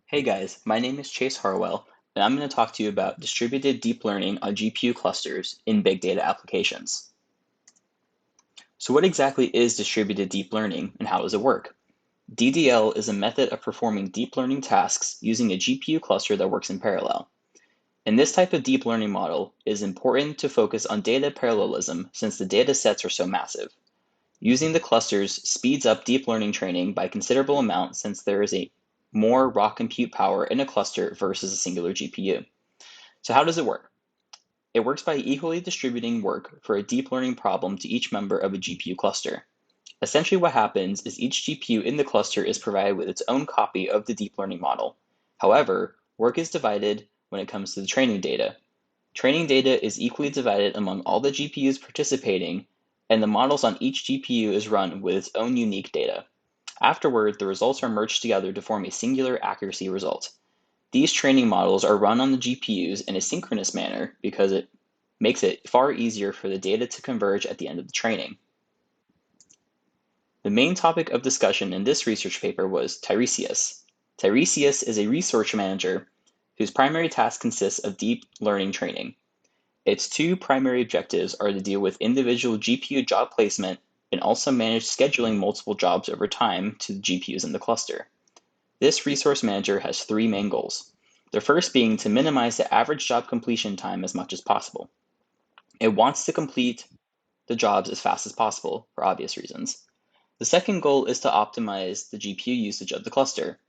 Hey guys, my name is Chase Harwell, and I'm going to talk to you about distributed deep learning on GPU clusters in big data applications. So what exactly is distributed deep learning and how does it work? DDL is a method of performing deep learning tasks using a GPU cluster that works in parallel. In this type of deep learning model, it is important to focus on data parallelism since the data sets are so massive. Using the clusters speeds up deep learning training by a considerable amount since there is a more raw compute power in a cluster versus a singular GPU. So how does it work? It works by equally distributing work for a deep learning problem to each member of a GPU cluster. Essentially what happens is each GPU in the cluster is provided with its own copy of the deep learning model. However, work is divided when it comes to the training data. Training data is equally divided among all the GPUs participating, and the models on each GPU is run with its own unique data. Afterward, the results are merged together to form a singular accuracy result. These training models are run on the GPUs in a synchronous manner because it makes it far easier for the data to converge at the end of the training. The main topic of discussion in this research paper was Tiresias. Tiresias is a research manager whose primary task consists of deep learning training. Its two primary objectives are to deal with individual GPU job placement and also manage scheduling multiple jobs over time to the GPUs in the cluster. This resource manager has three main goals. The first being to minimize the average job completion time as much as possible. It wants to complete the jobs as fast as possible for obvious reasons. The second goal is to optimize the GPU usage of the cluster.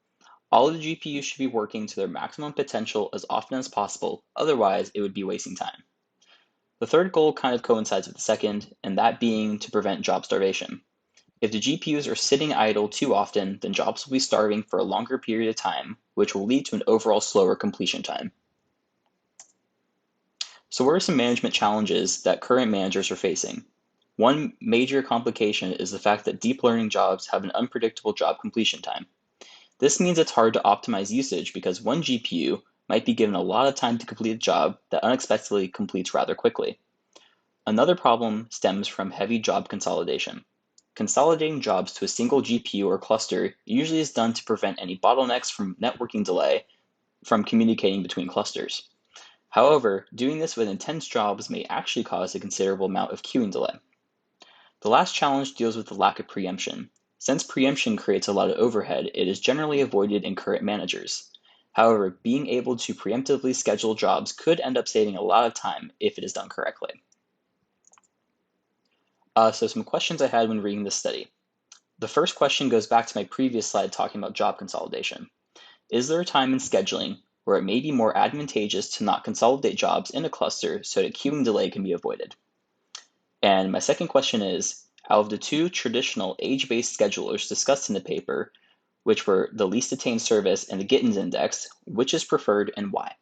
All of the GPUs should be working to their maximum potential as often as possible, otherwise it would be wasting time. The third goal kind of coincides with the second, and that being to prevent job starvation. If the GPUs are sitting idle too often, then jobs will be starving for a longer period of time, which will lead to an overall slower completion time. So what are some management challenges that current managers are facing? One major complication is the fact that deep learning jobs have an unpredictable job completion time. This means it's hard to optimize usage because one GPU might be given a lot of time to complete a job that unexpectedly completes rather quickly. Another problem stems from heavy job consolidation. Consolidating jobs to a single GPU or cluster usually is done to prevent any bottlenecks from networking delay from communicating between clusters. However, doing this with intense jobs may actually cause a considerable amount of queuing delay. The last challenge deals with the lack of preemption. Since preemption creates a lot of overhead, it is generally avoided in current managers. However, being able to preemptively schedule jobs could end up saving a lot of time if it is done correctly. So some questions I had when reading this study. The first question goes back to my previous slide talking about job consolidation. Is there a time in scheduling where it may be more advantageous to not consolidate jobs in a cluster so that queuing delay can be avoided? And my second question is, out of the two traditional age-based schedulers discussed in the paper, which were the least attained service and the Gittins index, which is preferred and why?